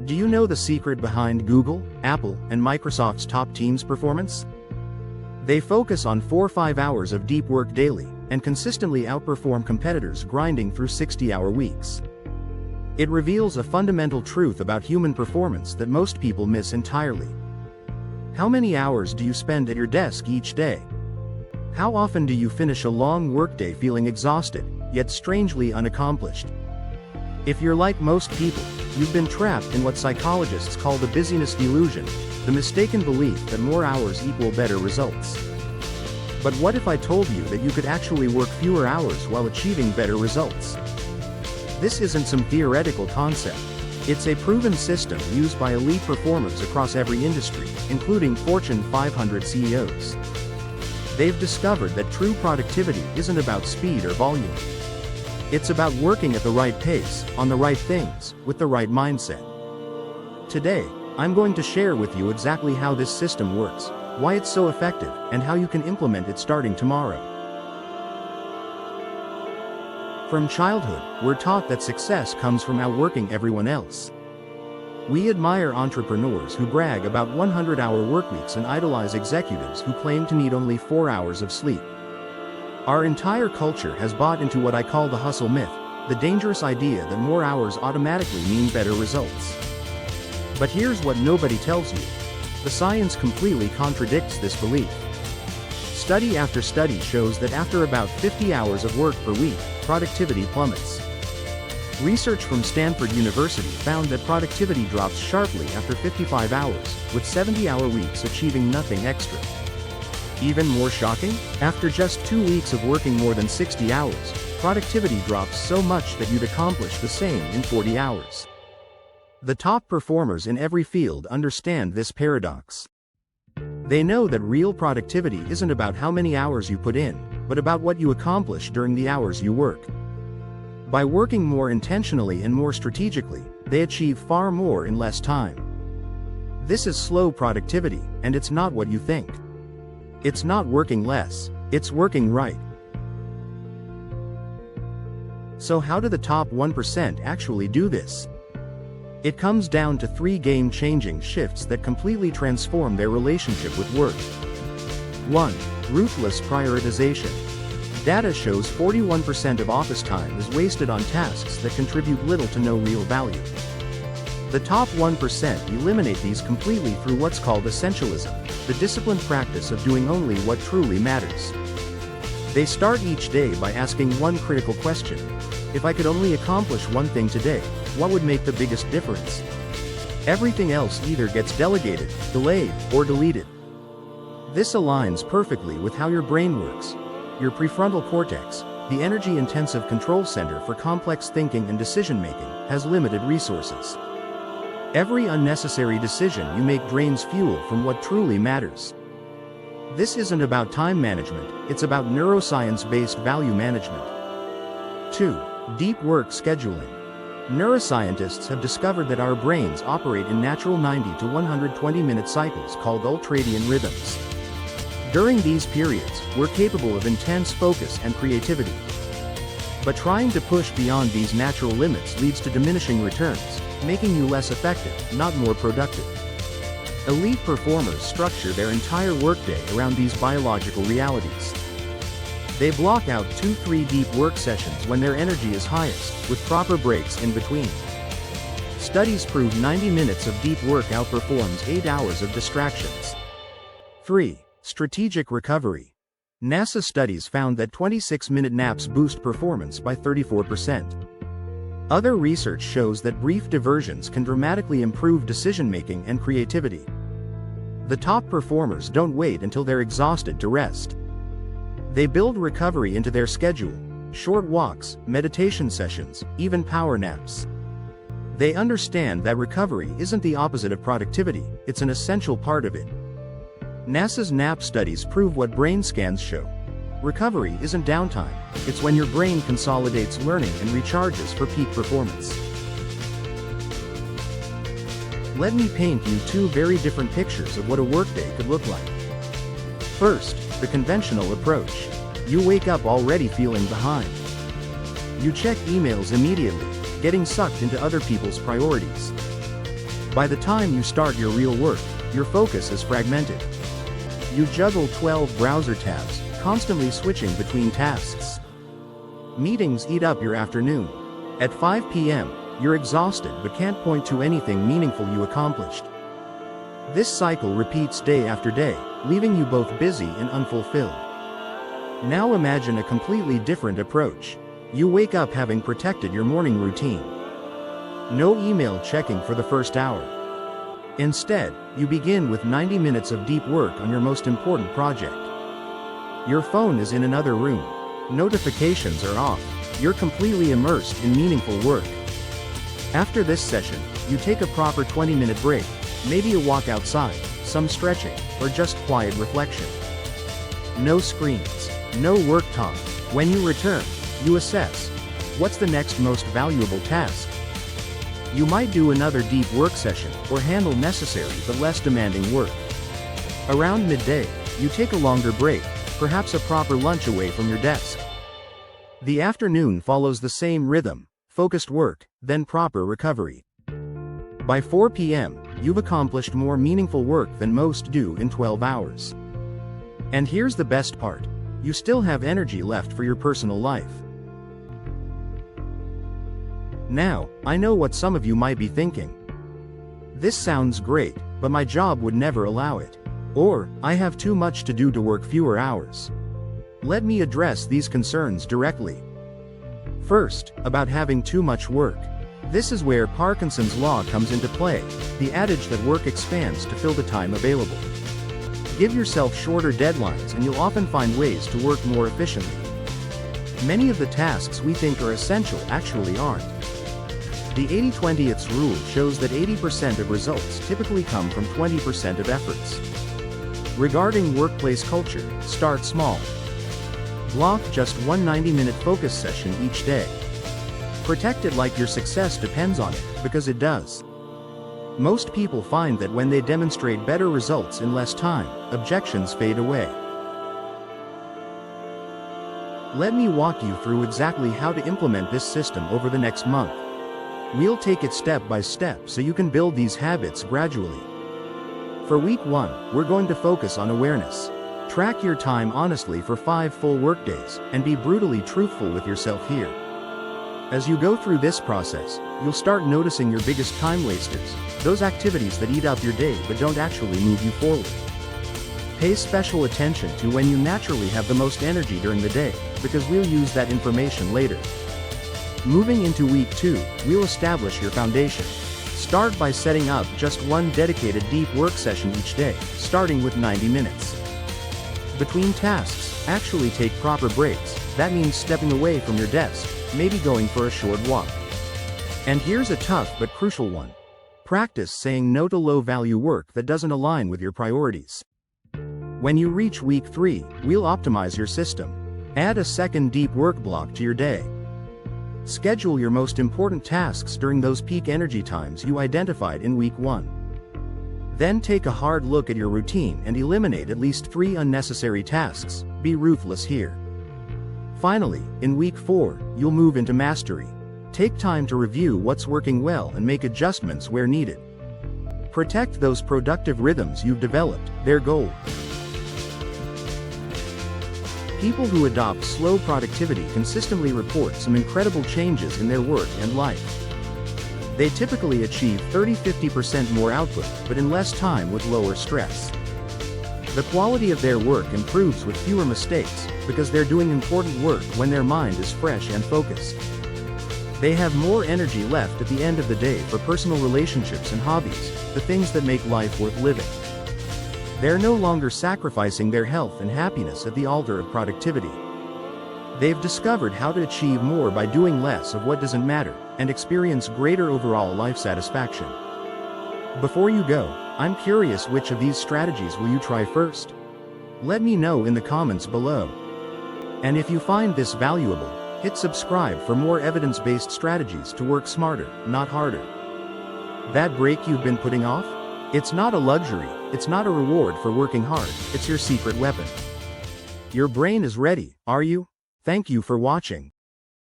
Do you know the secret behind Google, Apple, and Microsoft's top teams' performance? They focus on 4-5 hours of deep work daily, and consistently outperform competitors grinding through 60-hour weeks. It reveals a fundamental truth about human performance that most people miss entirely. How many hours do you spend at your desk each day? How often do you finish a long workday feeling exhausted, yet strangely unaccomplished? If you're like most people, you've been trapped in what psychologists call the busyness delusion, the mistaken belief that more hours equal better results. But what if I told you that you could actually work fewer hours while achieving better results? This isn't some theoretical concept. It's a proven system used by elite performers across every industry, including Fortune 500 CEOs. They've discovered that true productivity isn't about speed or volume. It's about working at the right pace, on the right things, with the right mindset. Today, I'm going to share with you exactly how this system works, why it's so effective, and how you can implement it starting tomorrow. From childhood, we're taught that success comes from outworking everyone else. We admire entrepreneurs who brag about 100-hour workweeks and idolize executives who claim to need only 4 hours of sleep. Our entire culture has bought into what I call the hustle myth, the dangerous idea that more hours automatically mean better results. But here's what nobody tells you. The science completely contradicts this belief. Study after study shows that after about 50 hours of work per week, productivity plummets. Research from Stanford University found that productivity drops sharply after 55 hours, with 70-hour weeks achieving nothing extra. Even more shocking? After just 2 weeks of working more than 60 hours, productivity drops so much that you'd accomplish the same in 40 hours. The top performers in every field understand this paradox. They know that real productivity isn't about how many hours you put in, but about what you accomplish during the hours you work. By working more intentionally and more strategically, they achieve far more in less time. This is slow productivity, and it's not what you think. It's not working less, it's working right. So how do the top 1% actually do this? It comes down to 3 game-changing shifts that completely transform their relationship with work. 1. Ruthless prioritization. Data shows 41% of office time is wasted on tasks that contribute little to no real value. The top 1% eliminate these completely through what's called essentialism, the disciplined practice of doing only what truly matters. They start each day by asking one critical question. If I could only accomplish one thing today, what would make the biggest difference? Everything else either gets delegated, delayed, or deleted. This aligns perfectly with how your brain works. Your prefrontal cortex, the energy-intensive control center for complex thinking and decision-making, has limited resources. Every unnecessary decision you make drains fuel from what truly matters. This isn't about time management, it's about neuroscience-based value management. 2. Deep work scheduling. Neuroscientists have discovered that our brains operate in natural 90 to 120-minute cycles called ultradian rhythms. During these periods, we're capable of intense focus and creativity. But trying to push beyond these natural limits leads to diminishing returns, making you less effective, not more productive. Elite performers structure their entire workday around these biological realities. They block out 2-3 deep work sessions when their energy is highest, with proper breaks in between. Studies prove 90 minutes of deep work outperforms 8 hours of distractions. 3. Strategic recovery. NASA studies found that 26-minute naps boost performance by 34%. Other research shows that brief diversions can dramatically improve decision-making and creativity. The top performers don't wait until they're exhausted to rest. They build recovery into their schedule: short walks, meditation sessions, even power naps. They understand that recovery isn't the opposite of productivity, it's an essential part of it. NASA's nap studies prove what brain scans show. Recovery isn't downtime, it's when your brain consolidates learning and recharges for peak performance. Let me paint you 2 very different pictures of what a workday could look like. First, the conventional approach. You wake up already feeling behind. You check emails immediately, getting sucked into other people's priorities. By the time you start your real work, your focus is fragmented. You juggle 12 browser tabs, constantly switching between tasks. Meetings eat up your afternoon. At 5 p.m., you're exhausted but can't point to anything meaningful you accomplished. This cycle repeats day after day, leaving you both busy and unfulfilled. Now imagine a completely different approach. You wake up having protected your morning routine. No email checking for the first hour. Instead, you begin with 90 minutes of deep work on your most important project. Your phone is in another room. Notifications are off. You're completely immersed in meaningful work. After this session, you take a proper 20-minute break, maybe a walk outside, some stretching, or just quiet reflection. No screens, no work talk. When you return, you assess, what's the next most valuable task? You might do another deep work session, or handle necessary but less demanding work. Around midday, you take a longer break, perhaps a proper lunch away from your desk. The afternoon follows the same rhythm, focused work, then proper recovery. By 4 p.m., you've accomplished more meaningful work than most do in 12 hours. And here's the best part. You still have energy left for your personal life. Now, I know what some of you might be thinking. This sounds great, but my job would never allow it. Or, I have too much to do to work fewer hours. Let me address these concerns directly. First, about having too much work. This is where Parkinson's law comes into play, the adage that work expands to fill the time available. Give yourself shorter deadlines and you'll often find ways to work more efficiently. Many of the tasks we think are essential actually aren't. The 80-20 rule shows that 80% of results typically come from 20% of efforts. Regarding workplace culture, start small. Block just one 90-minute focus session each day. Protect it like your success depends on it, because it does. Most people find that when they demonstrate better results in less time, objections fade away. Let me walk you through exactly how to implement this system over the next month. We'll take it step by step so you can build these habits gradually. For week 1, we're going to focus on awareness. Track your time honestly for 5 full workdays, and be brutally truthful with yourself here. As you go through this process, you'll start noticing your biggest time wasters, those activities that eat up your day but don't actually move you forward. Pay special attention to when you naturally have the most energy during the day, because we'll use that information later. Moving into week 2, we'll establish your foundation. Start by setting up just one dedicated deep work session each day, starting with 90 minutes. Between tasks, actually take proper breaks. That means stepping away from your desk, maybe going for a short walk. And here's a tough but crucial one. Practice saying no to low-value work that doesn't align with your priorities. When you reach week 3, we'll optimize your system. Add a second deep work block to your day. Schedule your most important tasks during those peak energy times you identified in week 1. Then take a hard look at your routine and eliminate at least 3 unnecessary tasks. Be ruthless here. Finally, in week 4, you'll move into mastery. Take time to review what's working well and make adjustments where needed. Protect those productive rhythms you've developed, they're gold. People who adopt slow productivity consistently report some incredible changes in their work and life. They typically achieve 30–50% more output, but in less time with lower stress. The quality of their work improves with fewer mistakes, because they're doing important work when their mind is fresh and focused. They have more energy left at the end of the day for personal relationships and hobbies, the things that make life worth living. They're no longer sacrificing their health and happiness at the altar of productivity. They've discovered how to achieve more by doing less of what doesn't matter, and experience greater overall life satisfaction. Before you go, I'm curious, which of these strategies will you try first? Let me know in the comments below. And if you find this valuable, hit subscribe for more evidence-based strategies to work smarter, not harder. That break you've been putting off? It's not a luxury, it's not a reward for working hard, it's your secret weapon. Your brain is ready, are you? Thank you for watching.